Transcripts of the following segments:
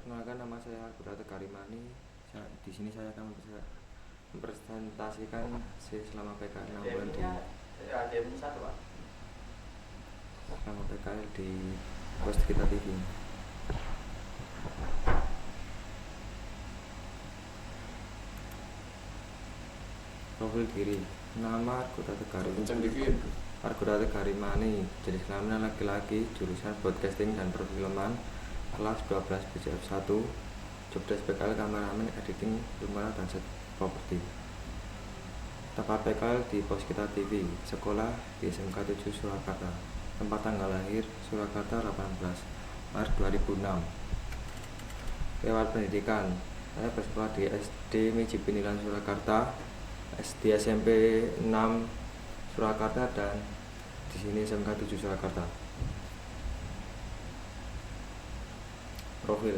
Perkenalkan, nama saya Argura Tegarimani. Di sini saya akan mempresentasikan selama PKL 6 bulan selama PKL di Waskita TV. Profil diri, nama Argura Tegarimani, jenis kelamin laki-laki, jurusan broadcasting dan perfilman, kelas 12 BCF 1, jobdesk PKL kameramen, editing, film dan set properti. Tempat PKL di Waskita TV, sekolah di SMK 7 Surakarta. Tempat tanggal lahir Surakarta 18 Maret 2006. Lewat pendidikan, saya bersekolah di SD Miji Pinilan Surakarta, SD SMP 6 Surakarta, dan di sini SMK 7 Surakarta. Profil,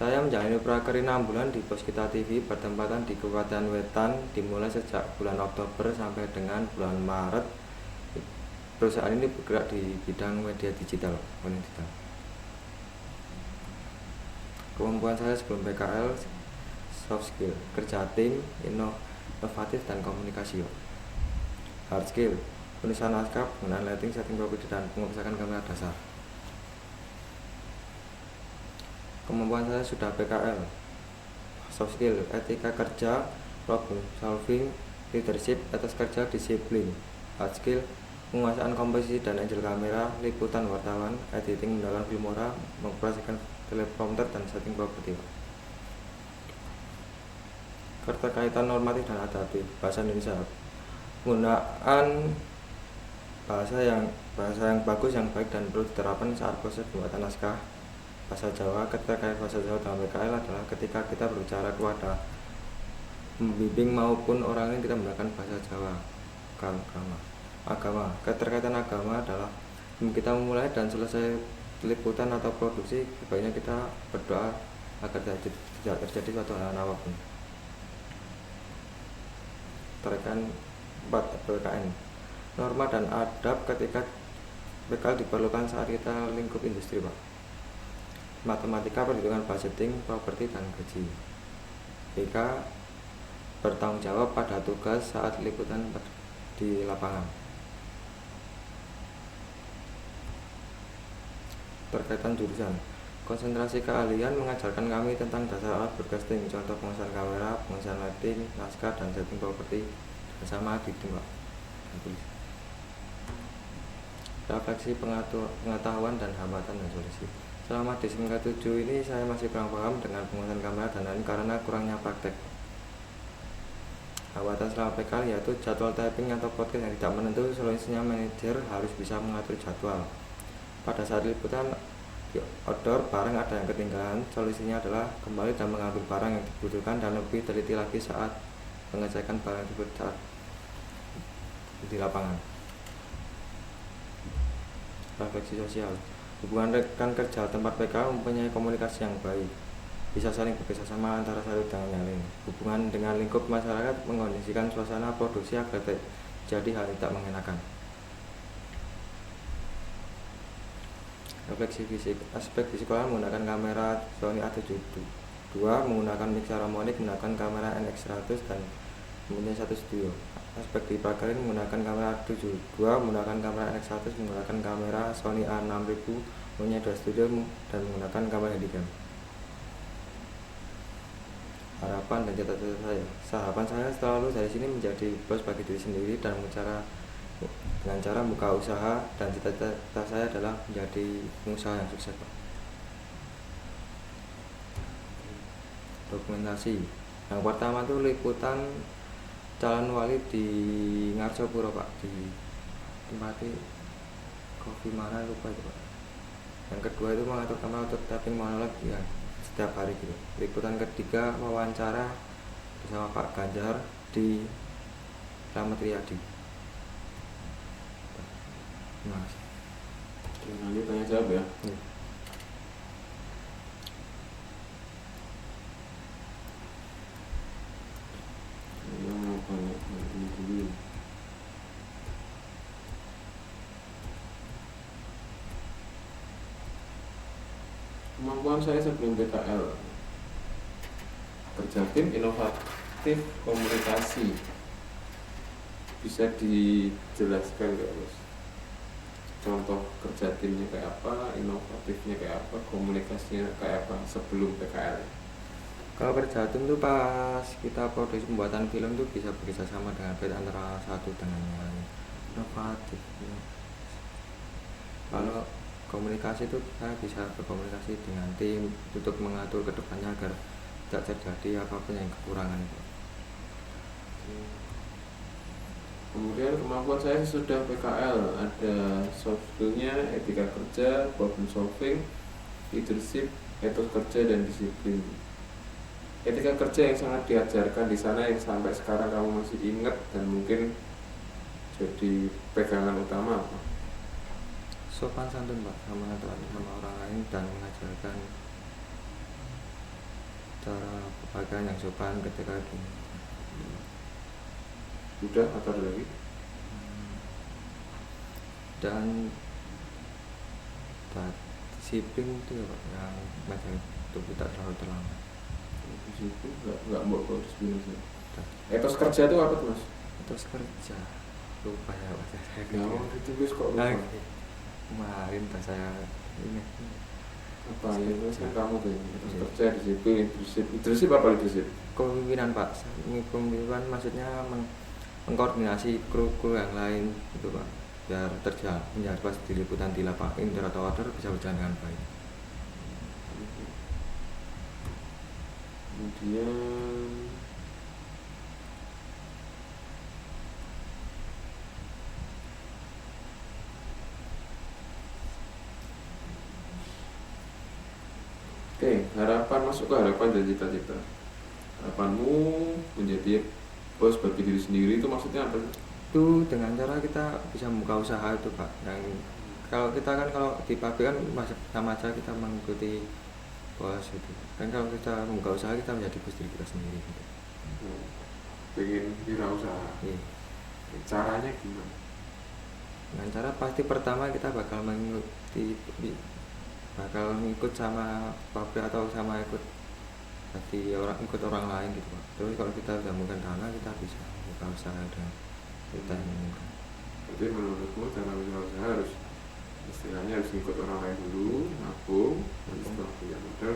saya menjalani prakerja 6 bulan di Waskita TV bertempatan di Kabupaten Wetan dimulai sejak bulan Oktober sampai dengan bulan Maret. Perusahaan ini bergerak di bidang media digital. Kemampuan saya sebelum PKL: soft skill, kerja tim, inovatif dan komunikasi. Hard skill, penulisan naskah, penggunaan lighting, setting properti dan pengurusan kamera dasar. Kemampuan saya sudah PKL: soft skill, etika kerja, problem solving, leadership, etos kerja, disiplin. Hard skill, penguasaan komposisi dan angle kamera, liputan wartawan, editing menggunakan Filmora, mengoperasikan teleprompter dan setting properti. Keterkaitan normatif dan adaptif, bahasa Indonesia, penggunaan bahasa yang bagus, yang baik dan perlu diterapkan saat proses pembuatan naskah. Bahasa Jawa, keterkaitan bahasa Jawa dalam PKL adalah ketika kita berbicara kepada pembimbing maupun orang lain, kita menggunakan bahasa Jawa. Agama, keterkaitan agama adalah kita memulai dan selesai liputan atau produksi, sebaiknya kita berdoa agar tidak terjadi suatu hal apapun. Terkait 4 PKN, norma dan adab ketika PKL diperlukan saat kita lingkup industri, Pak. Matematika, perhitungan budgeting, properti dan gaji. BK, bertanggung jawab pada tugas saat liputan di lapangan. Terkaitan jurusan, konsentrasi keahlian mengajarkan kami tentang dasar alat broadcasting, contoh penguasaan kamera, penguasaan lighting, naskah dan setting properti, bersama editing, Pak. Refleksi pengetahuan dan hambatan dan solusi. Selama di SMK 7 ini saya masih kurang paham dengan penguasaan kamera dan lain karena kurangnya praktek. Hambatan selama PKL yaitu jadwal typing atau podcast yang tidak menentu, solusinya manajer harus bisa mengatur jadwal. Pada saat liputan di outdoor, barang ada yang ketinggalan, solusinya adalah kembali dan mengambil barang yang dibutuhkan dan lebih teliti lagi saat pengecekan barang tersebut saat di lapangan. Refleksi sosial, hubungan rekan kerja tempat PKL mempunyai komunikasi yang baik, bisa saling bekerjasama antara satu dengan yang lain. Hubungan dengan lingkup masyarakat mengkondisikan suasana produksi agar jadi hal tidak mengenakan. Refleksi fisik, aspek fisikalan menggunakan kamera Sony A7II, menggunakan mixer harmonik, menggunakan kamera NX100 dan mempunyai satu studio. Aspek di prakerin menggunakan kamera A7II, menggunakan kamera NX100, menggunakan kamera Sony A6000, mempunyai 2 studio dan menggunakan kamera handycam. Harapan dan cita-cita saya, harapan saya setelah lulus dari sini menjadi bos bagi diri sendiri dan dengan cara buka usaha, dan cita-cita saya adalah menjadi pengusaha yang sukses, Pak. Dokumentasi, yang pertama itu liputan calon wali di Ngarsopuro, Pak, di tempat kopi mana lupa itu, Pak. Yang kedua itu mengatur kamera untuk tapping monolog ya setiap hari gitu. Liputan ketiga wawancara bersama Pak Ganjar di Slamet Riyadi. Mas, nanti tanya jawab ya. Kemampuan saya sebelum PKL, kerja tim, inovatif, komunikasi. Bisa dijelaskan nggak Mas? Contoh kerja timnya kayak apa, inovatifnya kayak apa, komunikasinya kayak apa sebelum PKL? Kalau kerja tim tuh pas kita proses pembuatan film tuh bisa bekerja sama dengan baik antara satu dengan yang lain. Inovatif ya. Kalau komunikasi itu kita bisa berkomunikasi dengan tim untuk mengatur kedepannya agar tidak terjadi apapun yang kekurangan itu. Kemudian kemampuan saya sudah PKL, ada soft skillnya, etika kerja, problem solving, leadership, etos kerja dan disiplin. Etika kerja yang sangat diajarkan di sana yang sampai sekarang kamu masih ingat dan mungkin jadi pegangan utama apa? Sopan santun Pak sama orang lain dan mengajarkan cara berpakaian yang sopan ketika gini. Sudah atau ada lagi? Dan disiplin itu ya Pak yang mengajarkan untuk tidak terlalu terlambat. Disiplin nggak mau kalau disiplin saja. Etos kerja itu apa tuh Mas? Terus kerja lupa ya Pak saya Ya mau ditulis kok lupa. Kemarin pas saya ini Apa ya itu kamu tuh? Etos kerja, disiplin, leadership apa leadership? kepemimpinan Pak. Kepemimpinan maksudnya mengkoordinasi kru yang lain gitu Pak, biar biar pas di liputan di lapangan indoor atau outdoor bisa berjalan dengan baik. Kemudian harapan, masuk ke harapan dan cita-cita. Harapanmu menjadi bos bagi diri sendiri itu maksudnya apa? Itu dengan cara kita bisa membuka usaha itu Pak, yang kalau kita kan kalau di pabrik kan sama aja kita mengikuti bos itu kan. Kalau kita membuka usaha kita menjadi bos diri kita sendiri gitu. Pengen wirausaha. Iya. Caranya gimana? Dengan cara pasti pertama kita bakal ngikut sama pabrik atau sama ikut orang lain gitu Pak. Terus kalau kita sudah mungkin dana kita bisa buka usaha dan kita yang mungkin. Jadi menurutmu cara wirausaha harus istilahnya harus ngikut orang lain dulu, nabung, dan setelah punya modal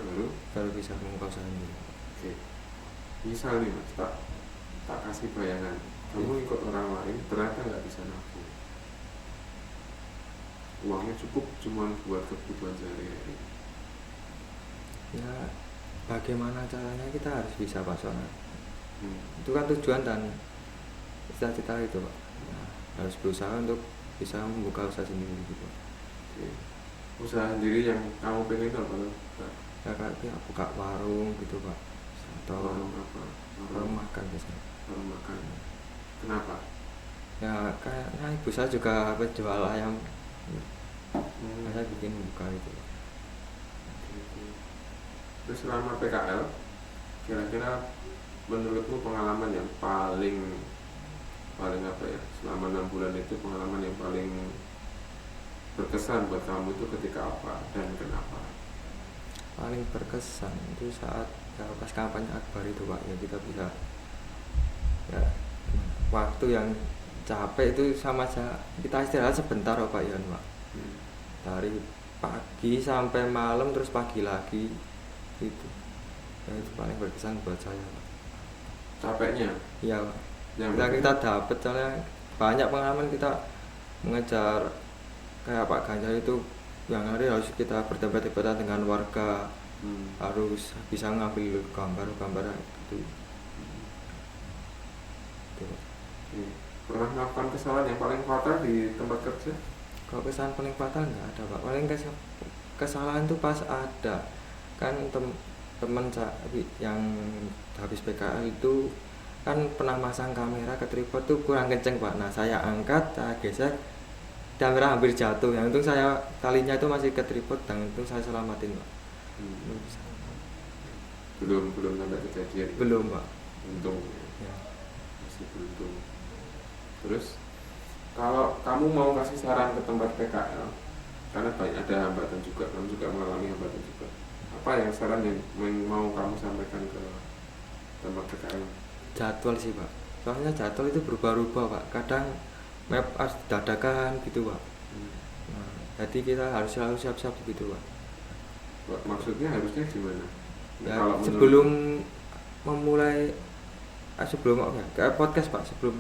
baru bisa membuka usaha sendiri. Oke. Misal nih Mas, tak kasih bayangan, kamu ikut orang lain ternyata nggak bisa nabung, uangnya cukup cuma buat kebutuhan sehari-hari. Ya bagaimana caranya kita harus bisa Pak soalnya itu kan tujuan dan cita-cita itu Pak. Nah, harus berusaha untuk bisa membuka usaha sendiri gitu. Oke. Usaha sendiri yang kamu pengen apa? Ya kayak buka warung gitu Pak, atau Warung apa? warung makan biasanya. Warung makan. Kenapa? Ya kayaknya ibu saya juga jual ayam. Saya bikin buka itu. Terus selama PKL, kira-kira menurutmu pengalaman yang paling apa ya, selama 6 bulan itu pengalaman yang paling berkesan buat kamu itu ketika apa dan kenapa? Paling berkesan itu saat ya, pas kampanye Akbar itu Pak, ya kita bisa ya waktu yang capek itu sama aja kita istirahat sebentar Pak ya Pak. Dari pagi sampai malam terus pagi lagi itu. Ya, itu paling berkesan buat saya Pak. Capeknya? Iya Pak. Kita dapat soalnya banyak pengalaman kita mengejar kayak Pak Ganjar itu yang hari harus kita berdebat-debatan dengan warga, harus bisa ngambil gambar itu. Pernah melakukan kesalahan yang paling fatal di tempat kerja? Kalau kesalahan paling fatal nggak ada Pak. Paling kesalahan itu pas ada kan teman yang habis PKL itu kan pernah masang kamera ke tripod tuh kurang kenceng Pak. Nah saya angkat, saya geser, kamera hampir jatuh. Yang itu saya talinya itu masih ke tripod dan itu saya selamatin Pak. Belum sampai kejadian. Belum Pak. Untung. Ya. Masih beruntung. Terus kalau kamu mau kasih saran ke tempat PKL, karena banyak ada hambatan juga, kamu juga mengalami hambatan juga. apa yang saran yang mau kamu sampaikan ke tempat PKL? Jadwal sih Pak, soalnya jadwal itu berubah-ubah Pak, kadang map harus dadakan gitu Pak. Nah, jadi kita harus selalu siap-siap gitu Pak. Maksudnya harusnya gimana? Ya, Kalau sebelum memulai sebelum apa ya, kayak podcast Pak, sebelum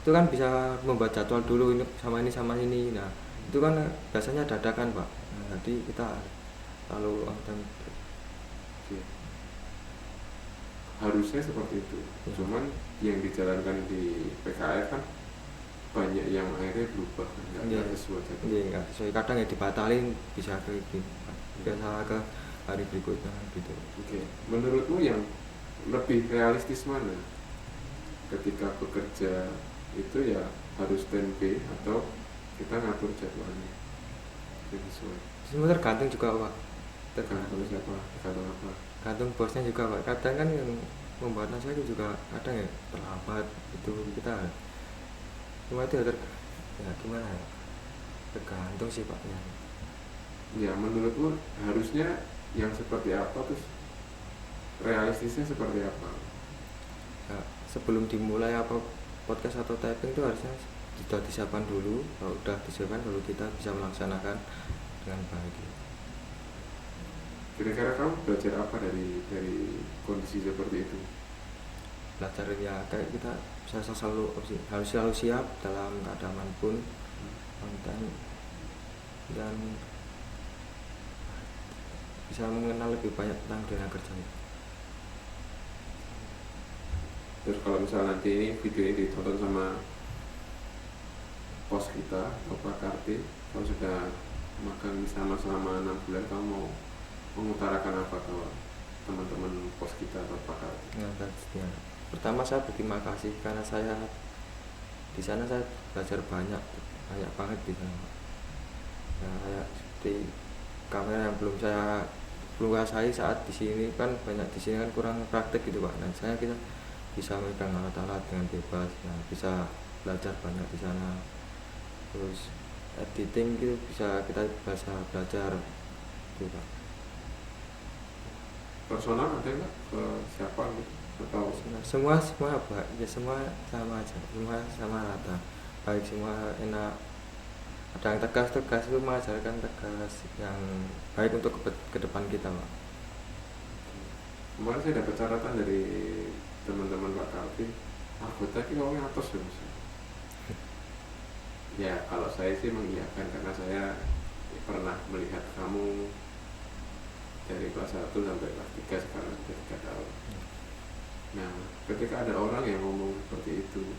itu kan bisa membuat jadwal dulu, ini sama ini sama ini. Nah itu kan biasanya dadakan Pak. Nah, jadi kita lalu harusnya seperti itu. Ya. Cuman yang dijalankan di PKL kan banyak yang akhirnya berubah, nggak sesuai jadwal. Iya, nggak sesuai, kadang ya dibatalin, bisa ke biasa ke hari berikutnya gitu. Oke. Menurutmu yang lebih realistis mana? Ketika bekerja itu ya harus standby atau kita ngatur jadwalnya yang sesuai? Semua tergantung juga Pak. Tergantung siapa? Tergantung apa? Tergantung bosnya juga Pak. Kadang kan yang membuat naskah itu juga kadang ya terlambat itu kita. Semua itu ya gimana ya? Tergantung sih Pak ya. Ya menurutmu harusnya yang seperti apa, terus realistisnya seperti apa? Ya, sebelum dimulai apa podcast atau typing itu harusnya sudah disiapkan dulu. Kalau udah disiapkan baru kita bisa melaksanakan dengan baik. Kira-kira kamu belajar apa dari kondisi seperti itu? Belajar ya kayak kita harus selalu siap dalam keadaan manapun, konten, dan bisa mengenal lebih banyak tentang dunia kerja. Terus kalau misalnya nanti ini video ini ditonton sama pos kita atau Pak Karti, kalau sudah makan sama selama 6 bulan, kamu mau mengutarakan apa ke teman-teman pos kita atau Pak Karti? Ya, pertama saya berterima kasih karena saya di sana saya belajar banyak banget di sana. Ya, kayak seperti kamera yang belum saya kuasai saat di sini kan banyak di sini kan kurang praktek gitu Pak. Nah saya kita bisa megang alat-alat dengan bebas, nah bisa belajar banyak di sana. Terus editing gitu bisa kita belajar gitu Pak. Personal ada nggak ke siapa gitu? Atau Semua apa ya, semua sama aja, semua sama rata, baik, semua enak. Ada yang tegas itu mengajarkan tegas yang baik untuk ke depan kita Pak. kemarin saya dapat catatan dari teman-teman Pak Karti, anggota ini ngomongnya atas ya Mas. Ya kalau saya sih mengiyakan karena saya pernah melihat kamu dari kelas 1 sampai kelas 3, sekarang sudah 3 tahun. Nah ketika ada orang yang ngomong seperti itu,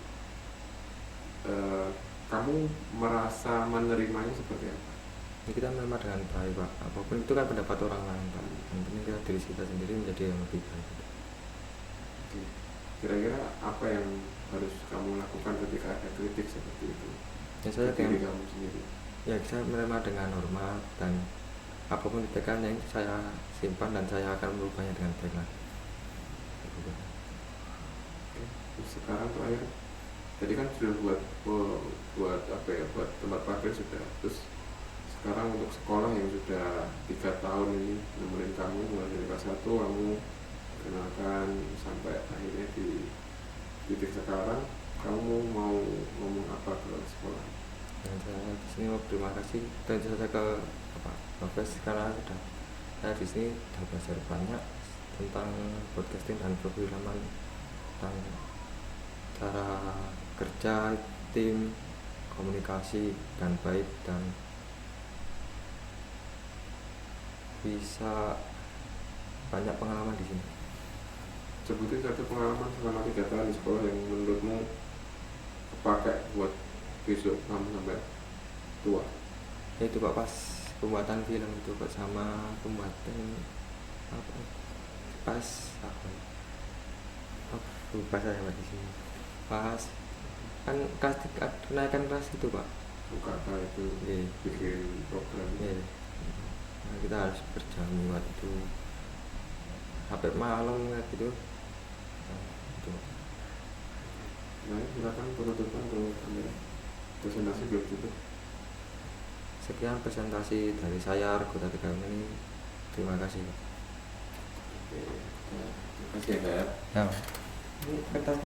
kamu merasa menerimanya seperti apa? Ya, kita menerima dengan baik Pak, apapun itu kan pendapat orang lain Pak, yang penting kita diri kita sendiri menjadi yang lebih baik. Kira-kira apa yang harus kamu lakukan ketika ada kritik seperti itu? Ya saya diri kamu sendiri. Ya saya menerima dengan normal, dan apapun kritikan yang saya simpan dan saya akan merubahnya dengan baik lagi. Sekarang terakhir, tadi kan sudah buat apa ya, buat tempat parkir sudah. Terus sekarang untuk sekolah yang sudah 3 tahun ini nemenin kamu mulai dari kelas 1 kamu kenalkan sampai akhirnya di titik sekarang, kamu mau ngomong apa ke sekolah? Dan saya di sini mau terima kasih dan saya ke Profes karena saya di sini sudah belajar banyak tentang podcasting dan perfilman, tentang cara kerja tim, komunikasi dan baik, dan bisa banyak pengalaman di sini. Sebutin satu pengalaman selama 3 tahun di sekolah yang menurutmu kepakai buat besok kamu sampai tua. Ya itu Pak, pas pembuatan film itu Pak, sama pembuatan apa pas apa lupa saya Pak di sini. Pas kan kenaikan kelas itu Pak, UKK itu bikin program. Nah, kita harus berjam buat itu sampai malam gitu. Nah, silakan penutupan kalau kamera. Presentasi belum tutup. Sekian presentasi dari saya, Argo Tatigawan ini. Terima kasih. Masih ya, Kak. Ya. Ini kertas